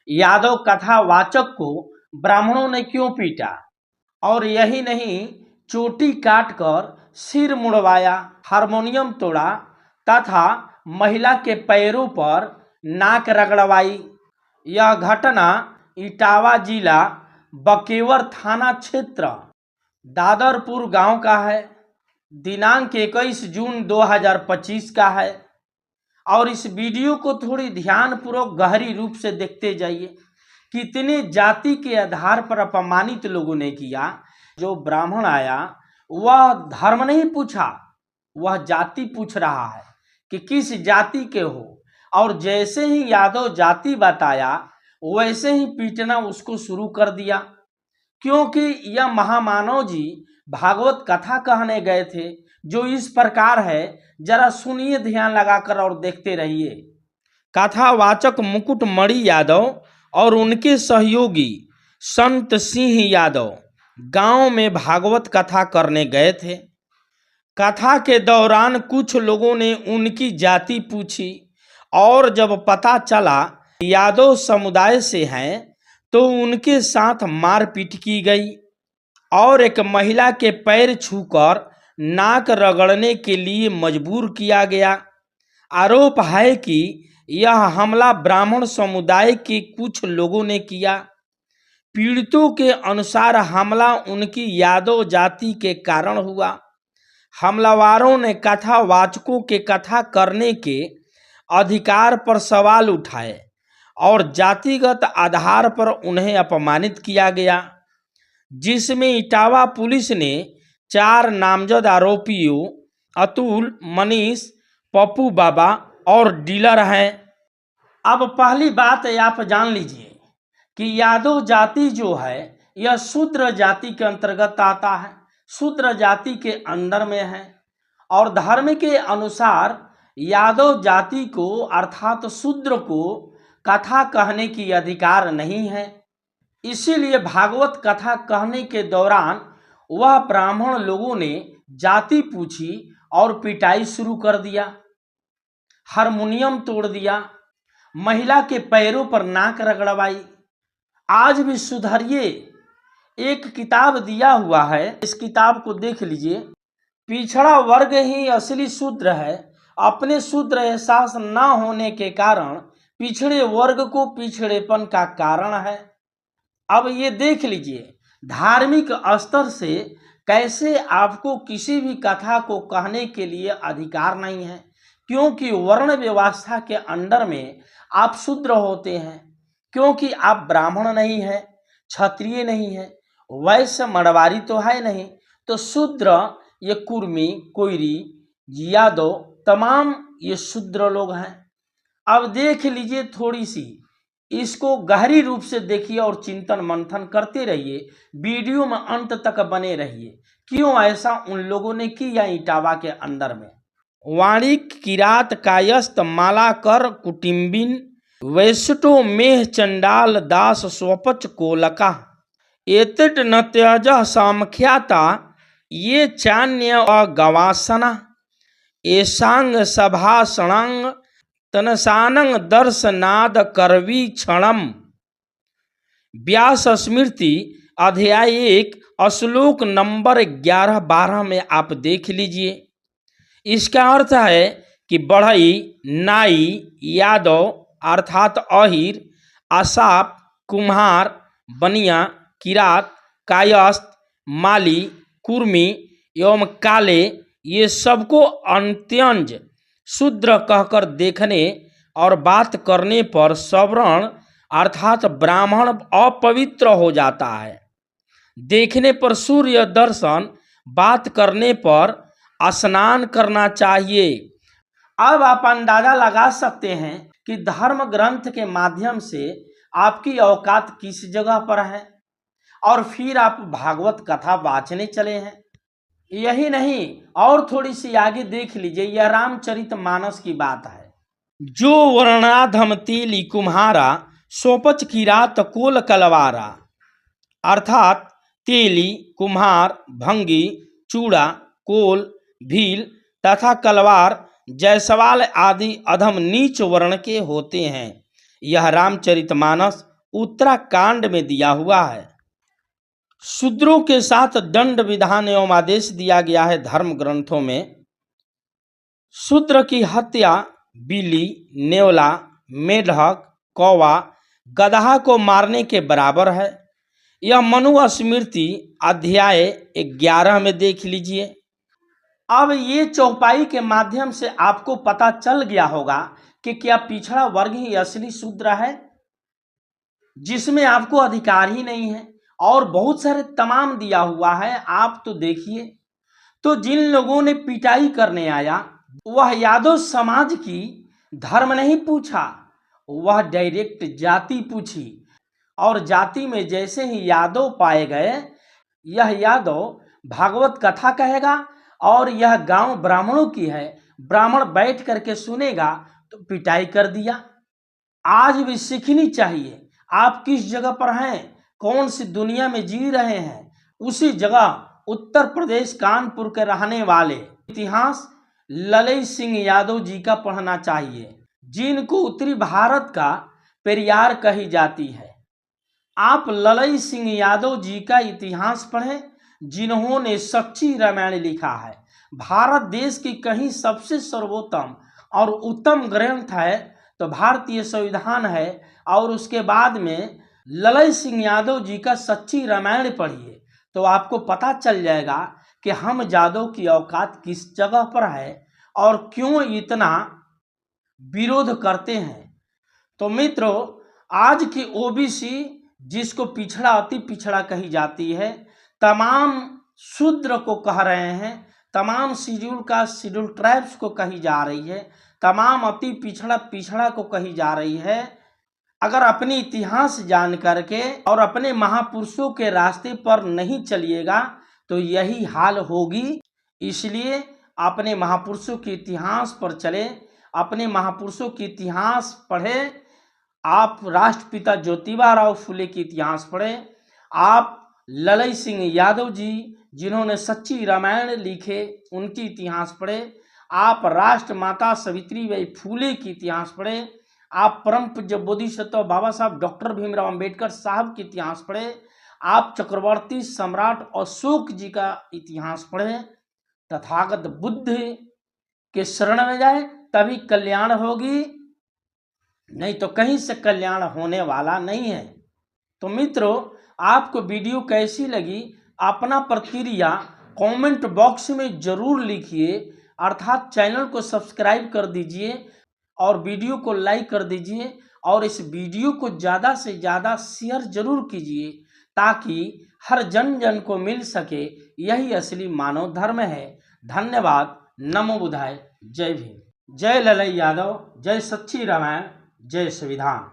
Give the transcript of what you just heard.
यादव कथावाचक को ब्राह्मणों ने क्यों पीटा, और यही नहीं, चोटी काटकर सिर मुड़वाया, हारमोनियम तोड़ा तथा महिला के पैरों पर नाक रगड़वाई। यह घटना इटावा जिला बकेवर थाना क्षेत्र दादरपुर गांव का है। दिनांक 21 जून 2025 का है। और इस वीडियो को थोड़ी ध्यानपूर्वक गहरी रूप से देखते जाइए। कितने जाति के आधार पर अपमानित लोगों ने किया। जो ब्राह्मण आया वह धर्म नहीं पूछा, वह जाति पूछ रहा है कि किस जाति के हो, और जैसे ही यादव जाति बताया वैसे ही पीटना उसको शुरू कर दिया, क्योंकि यह महामानव जी भागवत कथा कहने गए थे, जो इस प्रकार है। जरा सुनिए ध्यान लगाकर और देखते रहिए। कथावाचक मुकुटमणि यादव और उनके सहयोगी संत सिंह यादव गांव में भागवत कथा करने गए थे। कथा के दौरान कुछ लोगों ने उनकी जाति पूछी, और जब पता चला यादव समुदाय से हैं तो उनके साथ मारपीट की गई और एक महिला के पैर छूकर नाक रगड़ने के लिए मजबूर किया गया। आरोप है कि यह हमला ब्राह्मण समुदाय के कुछ लोगों ने किया। पीड़ितों के अनुसार हमला उनकी यादव जाति के कारण हुआ। हमलावरों ने कथावाचकों के कथा करने के अधिकार पर सवाल उठाए और जातिगत आधार पर उन्हें अपमानित किया गया, जिसमें इटावा पुलिस ने 4 नामजद आरोपियों अतुल, मनीष, पप्पू बाबा और डीलर हैं। अब पहली बात आप जान लीजिए कि यादव जाति जो है यह शूद्र जाति के अंतर्गत आता है, शूद्र जाति के अंदर में है, और धर्म के अनुसार यादव जाति को अर्थात शूद्र को कथा कहने की अधिकार नहीं है। इसीलिए भागवत कथा कहने के दौरान वह ब्राह्मण लोगों ने जाति पूछी और पिटाई शुरू कर दिया, हारमोनियम तोड़ दिया, महिला के पैरों पर नाक रगड़वाई। आज भी सुधरिए, एक किताब दिया हुआ है, इस किताब को देख लीजिए। पिछड़ा वर्ग ही असली शूद्र है। अपने शूद्र एहसास न होने के कारण पिछड़े वर्ग को पिछड़ेपन का कारण है। अब ये देख लीजिए, धार्मिक स्तर से कैसे आपको किसी भी कथा को कहने के लिए अधिकार नहीं है, क्योंकि वर्ण व्यवस्था के अंडर में आप शूद्र होते हैं, क्योंकि आप ब्राह्मण नहीं हैं, क्षत्रिय नहीं हैं, वैश्य मड़वारी तो है नहीं, तो शूद्र ये कुर्मी, कोयरी, यादव तमाम ये शूद्र लोग हैं। अब देख लीजिए, थोड़ी सी इसको गहरी रूप से देखिए और चिंतन मंथन करते रहिए। वीडियो में अंत तक बने रहिए। क्यों ऐसा उन लोगों ने किया इटावा के अंदर में। वाणिक किरात कायस्थ मालाकर कुटिम्बिन वैष्टो मेह चंडाल दास स्वपच कोलका एतिट न त्यज सामख्याता ये चान्य अगवासना एसांग सभाषणांग तनसानंग दर्शनाद करवी क्षणम। व्यास स्मृति अध्याय 1 श्लोक नंबर 11-12 में आप देख लीजिए। इसका अर्थ है कि बढ़ई, नाई, यादव अर्थात अहिर, आसाप, कुम्हार, बनिया, किरात, कायस्थ, माली, कुर्मी एवं काले ये सबको अंत्यंज शूद्र कहकर देखने और बात करने पर सवर्ण अर्थात ब्राह्मण अपवित्र हो जाता है। देखने पर सूर्य दर्शन, बात करने पर स्नान करना चाहिए। अब आप अंदाजा लगा सकते हैं कि धर्म ग्रंथ के माध्यम से आपकी औकात किस जगह पर है, और फिर आप भागवत कथा वाचने चले हैं। यही नहीं, और थोड़ी सी आगे देख लीजिए, यह रामचरितमानस की बात है। जो वर्णाधम तेली कुम्हारा सोपच किरात कोल कलवारा, अर्थात तेली, कुम्हार, भंगी, चूड़ा, कोल, भील तथा कलवार, जायसवाल आदि अधम नीच वर्ण के होते हैं। यह रामचरितमानस उत्तराकांड में दिया हुआ है। शूद्रों के साथ दंड विधान एवं आदेश दिया गया है धर्म ग्रंथों में। शूद्र की हत्या बिल्ली, नेवला, मेढक, कौवा, गदहा को मारने के बराबर है। यह मनुस्मृति अध्याय 11 में देख लीजिए। अब ये चौपाई के माध्यम से आपको पता चल गया होगा कि क्या पिछड़ा वर्ग ही असली शूद्र है, जिसमें आपको अधिकार ही नहीं है, और बहुत सारे तमाम दिया हुआ है। आप तो देखिए, तो जिन लोगों ने पिटाई करने आया वह यादव समाज की धर्म नहीं पूछा, वह डायरेक्ट जाति पूछी, और जाति में जैसे ही यादव पाए गए, यह यादव भागवत कथा कहेगा और यह गांव ब्राह्मणों की है, ब्राह्मण बैठ करके सुनेगा, तो पिटाई कर दिया। आज भी सीखनी चाहिए। आप किस जगह पर हैं, कौन सी दुनिया में जी रहे हैं, उसी जगह उत्तर प्रदेश कानपुर के रहने वाले इतिहास ललई सिंह यादव जी का पढ़ना चाहिए, जिनको उत्तरी भारत का पेरियार कही जाती है। आप ललई सिंह यादव जी का इतिहास पढ़ें, जिन्होंने सच्ची रामायण लिखा है। भारत देश की कहीं सबसे सर्वोत्तम और उत्तम ग्रंथ है तो भारतीय संविधान है, और उसके बाद में ललई सिंह यादव जी का सच्ची रामायण पढ़िए, तो आपको पता चल जाएगा कि हम यादव की औकात किस जगह पर है और क्यों इतना विरोध करते हैं। तो मित्रों, आज की ओबीसी, जिसको पिछड़ा अति पिछड़ा कही जाती है, तमाम शूद्र को कह रहे हैं, तमाम शेड्यूल कास्ट शेड्यूल ट्राइब्स को कही जा रही है, तमाम अति पिछड़ा पिछड़ा को कही जा रही है। अगर अपनी इतिहास जान करके और अपने महापुरुषों के रास्ते पर नहीं चलिएगा तो यही हाल होगी। इसलिए अपने महापुरुषों के इतिहास पर चले, अपने महापुरुषों के इतिहास पढ़े। आप राष्ट्रपिता ज्योतिबा फुले के इतिहास पढ़े, आप ललई सिंह यादव जी जिन्होंने सच्ची रामायण लिखे उनकी इतिहास पढ़े, आप राष्ट्रमाता सावित्रीबाई फुले की इतिहास पढ़े, आप परम पूज्य बोधिसत्व बाबा साहब डॉक्टर भीमराव अंबेडकर साहब के इतिहास पढ़े, आप चक्रवर्ती सम्राट अशोक जी का इतिहास पढ़े, तथागत बुद्ध के शरण में जाए तभी कल्याण होगी, नहीं तो कहीं से कल्याण होने वाला नहीं है। तो मित्रों, आपको वीडियो कैसी लगी अपना प्रतिक्रिया कमेंट बॉक्स में जरूर लिखिए, अर्थात चैनल को सब्सक्राइब कर दीजिए और वीडियो को लाइक कर दीजिए, और इस वीडियो को ज़्यादा से ज़्यादा शेयर जरूर कीजिए ताकि हर जन जन को मिल सके। यही असली मानव धर्म है। धन्यवाद। नमो बुद्धाय। जय भीम। जय ललई यादव। जय सच्ची रामायण। जय संविधान।